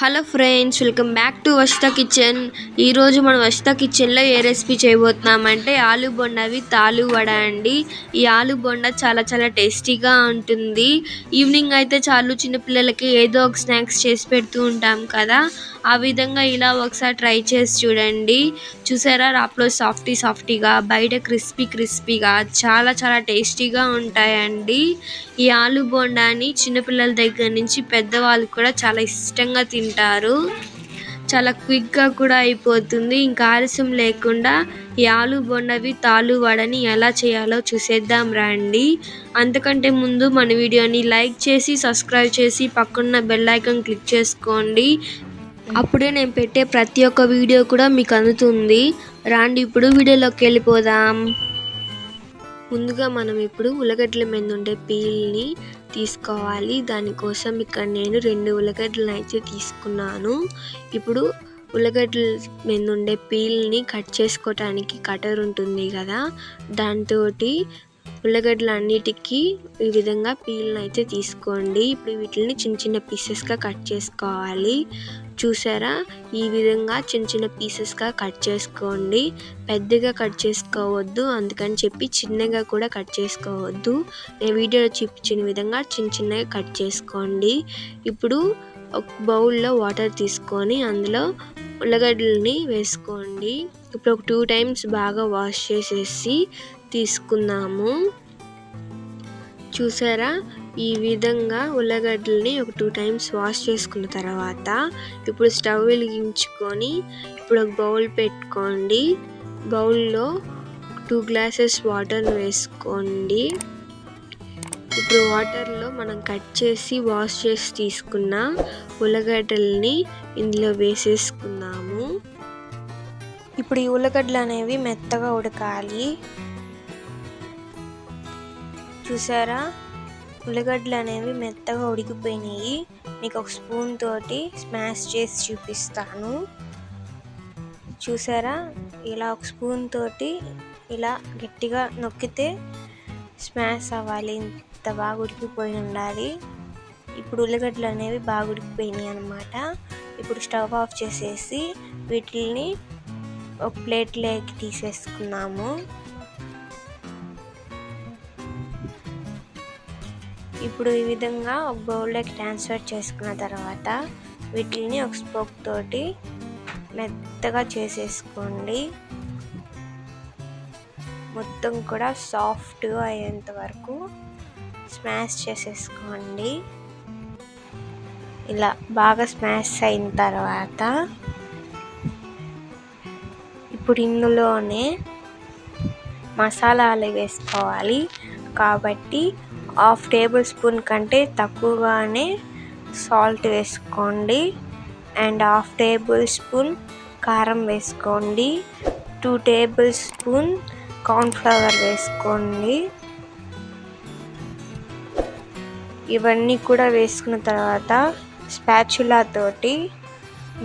Hello friends, welcome back to Varshita kitchen. ఈరోజు మనం వర్షిత కిచెన్లో ఏ రెసిపీ చేయబోతున్నామంటే ఆలు బొండా విత్ ఆలు వడ అండి. ఈ ఆలు బొండా చాలా చాలా టేస్టీగా ఉంటుంది. ఈవినింగ్ అయితే చాలు చిన్నపిల్లలకి ఏదో ఒక స్నాక్స్ చేసి పెడుతూ ఉంటాం కదా, ఆ విధంగా ఇలా ఒకసారి ట్రై చేసి చూడండి. చూసారా, రాప్లో సాఫ్టీగా, బయట క్రిస్పీగా చాలా చాలా టేస్టీగా ఉంటాయండి. ఈ ఆలు బొండాని చిన్నపిల్లల దగ్గర నుంచి పెద్దవాళ్ళు కూడా చాలా ఇష్టంగా తింటారు. చాలా క్విక్గా కూడా అయిపోతుంది. ఇంకా ఆలస్యం లేకుండా ఈ ఆలు బొండా విత్ ఆలు వడని ఎలా చేయాలో చూసేద్దాం రండి. అంతకంటే ముందు మన వీడియోని లైక్ చేసి సబ్స్క్రైబ్ చేసి పక్కన్న బెల్ ఐకాన్ క్లిక్ చేసుకోండి. అప్పుడే నేను పెట్టే ప్రతి ఒక్క వీడియో కూడా మీకు అందుతుంది. రండి ఇప్పుడు వీడియోలోకి వెళ్ళిపోదాం. ముందుగా మనం ఇప్పుడు ఉల్లగడ్డల మీద ఉండే పీల్ని తీసుకోవాలి. దానికోసం ఇక్కడ నేను 2 ఉల్లగడ్డలను అయితే తీసుకున్నాను. ఇప్పుడు ఉల్లగడ్డల మీద ఉండే పీల్ని కట్ చేసుకోవటానికి కటర్ ఉంటుంది కదా, దాంతో ఉల్లగడ్డలన్నిటికీ ఈ విధంగా పీల్ని అయితే తీసుకోండి. ఇప్పుడు వీటిని చిన్న చిన్న పీసెస్గా కట్ చేసుకోవాలి. చూసారా, ఈ విధంగా చిన్న చిన్న పీసెస్గా కట్ చేసుకోండి. పెద్దగా కట్ చేసుకోవద్దు, అందుకని చెప్పి చిన్నగా కూడా కట్ చేసుకోవద్దు. నేను వీడియోలో చూపించిన విధంగా చిన్న చిన్నగా కట్ చేసుకోండి. ఇప్పుడు ఒక బౌల్లో వాటర్ తీసుకొని అందులో ఉల్లగడ్డలని వేసుకోండి. ఇప్పుడు ఒక 2 టైమ్స్ బాగా వాష్ చేసేసి తీసుకుందాము. చూసారా, ఈ విధంగా ఉల్లగడ్డల్ని ఒక 2 టైమ్స్ వాష్ చేసుకున్న తర్వాత ఇప్పుడు స్టవ్ వెలిగించుకొని ఇప్పుడు ఒక బౌల్ పెట్టుకోండి. బౌల్లో 2 గ్లాసెస్ వాటర్ వేసుకోండి. ఇప్పుడు వాటర్లో మనం కట్ చేసి వాష్ చేసి తీసుకున్న ఉల్లగడ్డల్ని ఇందులో వేసేసుకున్నాము. ఇప్పుడు ఈ ఉల్లగడ్డలు అనేవి మెత్తగా ఉడకాలి. చూసారా, ఉల్లగడ్డలు అనేవి మెత్తగా ఉడికిపోయినాయి. మీకు ఒక స్పూన్ తోటి స్మాష్ చేసి చూపిస్తాను. చూసారా, ఇలా ఒక స్పూన్ తోటి ఇలా గట్టిగా నొక్కితే స్మాష్ అవ్వాలి. ఇంత బాగా ఉడికిపోయి ఉండాలి. ఇప్పుడు ఉల్లగడ్డలు అనేవి బాగా ఉడికిపోయినాయి అన్నమాట. ఇప్పుడు స్టవ్ ఆఫ్ చేసేసి వీటిని ఒక ప్లేట్లోకి తీసేసుకున్నాము. ఇప్పుడు ఈ విధంగా ఒక బౌల్లోకి ట్రాన్స్ఫర్ చేసుకున్న తర్వాత వీటిని ఒక స్పోక్ తోటి మెత్తగా చేసేసుకోండి. మొత్తం కూడా సాఫ్ట్గా అయ్యేంత వరకు స్మాష్ చేసేసుకోండి. ఇలా బాగా స్మాష్ అయిన తర్వాత ఇప్పుడు ఇందులోనే మసాలాలు వేసుకోవాలి. కాబట్టి 1/2 టేబుల్ స్పూన్ కంటే తక్కువగానే సాల్ట్ వేసుకోండి. అండ్ 1/2 టేబుల్ స్పూన్ కారం వేసుకోండి. 2 టేబుల్ స్పూన్ కార్న్ఫ్లవర్ వేసుకోండి. ఇవన్నీ కూడా వేసుకున్న తర్వాత స్పాచులా తోటి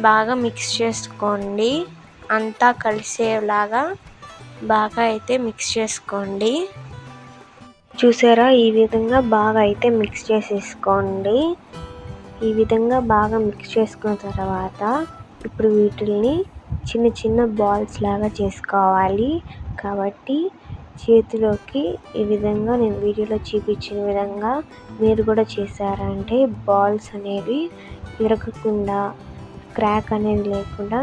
బాగా మిక్స్ చేసుకోండి. అంతా కలిసేలాగా బాగా అయితే మిక్స్ చేసుకోండి. చూసారా, ఈ విధంగా బాగా అయితే మిక్స్ చేసేసుకోండి. ఈ విధంగా బాగా మిక్స్ చేసుకున్న తర్వాత ఇప్పుడు వీటిని చిన్న చిన్న బాల్స్ లాగా చేసుకోవాలి. కాబట్టి చేతిలోకి ఈ విధంగా నేను వీడియోలో చూపించిన విధంగా మీరు కూడా చేశారంటే బాల్స్ అనేవి విరగకుండా, క్రాక్ అనేది లేకుండా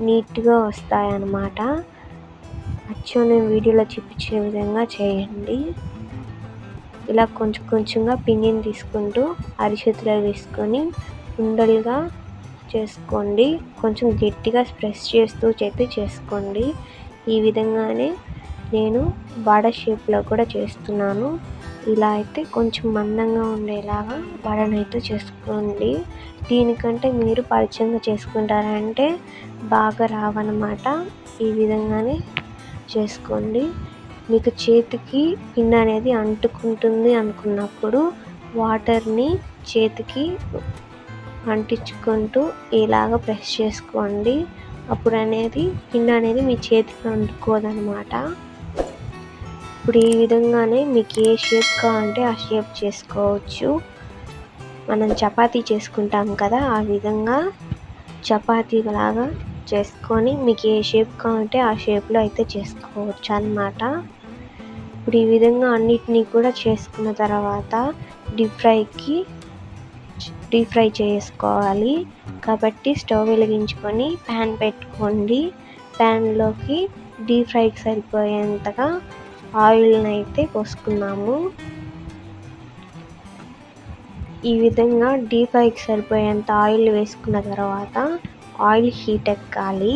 నీట్గా వస్తాయన్నమాట. అచ్చం నేను వీడియోలో చూపించిన విధంగా చేయండి. ఇలా కొంచెం కొంచెంగా పిండిని తీసుకుంటూ అరిచేతిలో వేసుకొని ఉండలుగా చేసుకోండి. కొంచెం గట్టిగా ప్రెస్ చేస్తూ చేసుకోండి. ఈ విధంగానే నేను వడ షేప్లో కూడా చేస్తున్నాను. ఇలా అయితే కొంచెం మందంగా ఉండేలాగా వడనైతే చేసుకోండి. దీనికంటే మీరు పలుచంగా చేసుకుంటారంటే బాగా రావన్నమాట. ఈ విధంగానే చేసుకోండి. మీకు చేతికి పిండి అనేది అంటుకుంటుంది అనుకున్నప్పుడు వాటర్ని చేతికి అంటించుకుంటూ ఇలాగ ప్రెస్ చేసుకోండి. అప్పుడు అనేది పిండి అనేది మీ చేతికి అంటుకోదన్నమాట. ఇప్పుడు ఈ విధంగానే మీకు ఏ షేప్ కావాలంటే ఆ షేప్ చేసుకోవచ్చు. మనం చపాతీ చేసుకుంటాం కదా, ఆ విధంగా చపాతీ లాగా చేసుకొని మీకు ఏ షేప్ కావాలంటే ఆ షేప్లో అయితే చేసుకోవచ్చు అన్నమాట. ఇప్పుడు ఈ విధంగా అన్నిటినీ కూడా చేసుకున్న తర్వాత డీప్ ఫ్రై చేసుకోవాలి. కాబట్టి స్టవ్ వెలిగించుకొని ప్యాన్ పెట్టుకోండి. ప్యాన్లోకి డీప్ ఫ్రైకి సరిపోయేంతగా ఆయిల్ని అయితే పోసుకున్నాము. ఈ విధంగా డీప్ ఫ్రైకి సరిపోయేంత ఆయిల్ వేసుకున్న తర్వాత ఆయిల్ హీట్ ఎక్కాలి.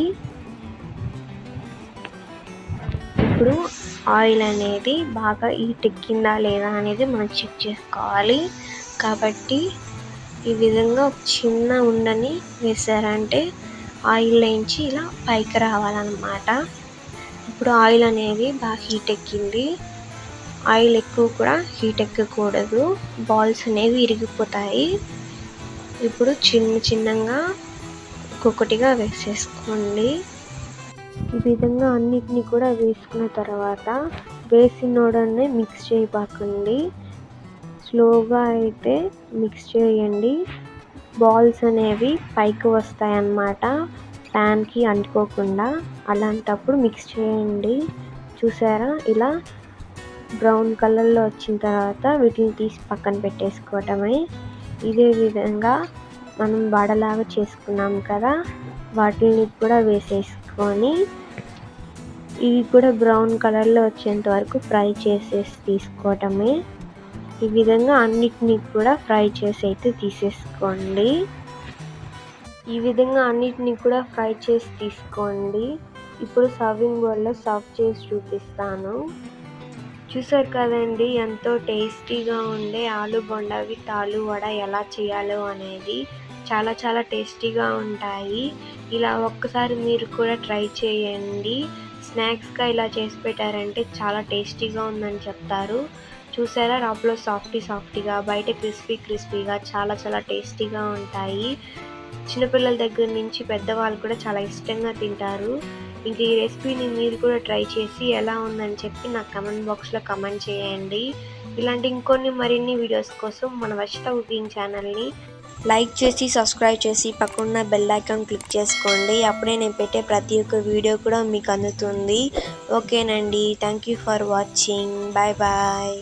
ఇప్పుడు ఆయిల్ అనేది బాగా హీట్ ఎక్కిందా లేదా అనేది మనం చెక్ చేసుకోవాలి. కాబట్టి ఈ విధంగా ఒక చిన్న ఉండని వేసారంటే ఆయిల్ నుంచి ఇలా పైకి రావాలన్నమాట. ఇప్పుడు ఆయిల్ అనేది బాగా హీట్ ఎక్కింది. ఆయిల్ ఎక్కువ కూడా హీట్ ఎక్కకూడదు, బాల్స్ అనేవి ఇరిగిపోతాయి. ఇప్పుడు చిన్నగా ఒక్కొక్కటిగా వేసేసుకోండి. ఈ విధంగా అన్నిటినీ కూడా వేసుకున్న తర్వాత వేసినోడనే మిక్స్ చేయబాకండి, స్లోగా అయితే మిక్స్ చేయండి. బాల్స్ అనేవి పైకి వస్తాయన్నమాట, ప్యాన్కి అంటుకోకుండా. అలాంటప్పుడు మిక్స్ చేయండి. చూసారా, ఇలా బ్రౌన్ కలర్లో వచ్చిన తర్వాత వీటిని తీసి పక్కన పెట్టేసుకోవటమే. ఇదే విధంగా మనం వడలాగా చేసుకున్నాం కదా, వాటిని కూడా వేసేసుకొని ఇవి కూడా బ్రౌన్ కలర్లో వచ్చేంత వరకు ఫ్రై చేసేసి తీసుకోవటమే. ఈ విధంగా అన్నిటినీ కూడా ఫ్రై చేసి అయితే తీసేసుకోండి. ఈ విధంగా అన్నిటినీ కూడా ఫ్రై చేసి తీసుకోండి. ఇప్పుడు సర్వింగ్ బౌల్లో సర్వ్ చేసి చూపిస్తాను. చూసారు కదండి, ఎంతో టేస్టీగా ఉండే ఆలు బొండా విత్ ఆలు వడ ఎలా చేయాలో అనేది. చాలా టేస్టీగా ఉంటాయి. ఇలా ఒక్కసారి మీరు కూడా ట్రై చేయండి. స్నాక్స్గా ఇలా చేసి పెట్టారంటే చాలా టేస్టీగా ఉందని చెప్తారు. చూసారా, లోపల సాఫ్టీగా, బయట క్రిస్పీగా చాలా టేస్టీగా ఉంటాయి. చిన్నపిల్లల దగ్గర నుంచి పెద్దవాళ్ళు కూడా చాలా ఇష్టంగా తింటారు. ఇంక ఈ రెసిపీని మీరు కూడా ట్రై చేసి ఎలా ఉందని చెప్పి నాకు కమెంట్ బాక్స్లో కమెంట్ చేయండి. ఇలాంటి మరిన్ని వీడియోస్ కోసం మన వర్షిత కుకింగ్ ఛానల్ని లైక్ చేసి సబ్స్క్రైబ్ చేసి పక్కన బెల్ ఐకాన్ క్లిక్ చేసుకోండి. అప్పుడే నేను పెట్టే ప్రతి ఒక్క వీడియో కూడా మీకు అందుతుంది. ఓకేనండి, thank you for watching. Bye.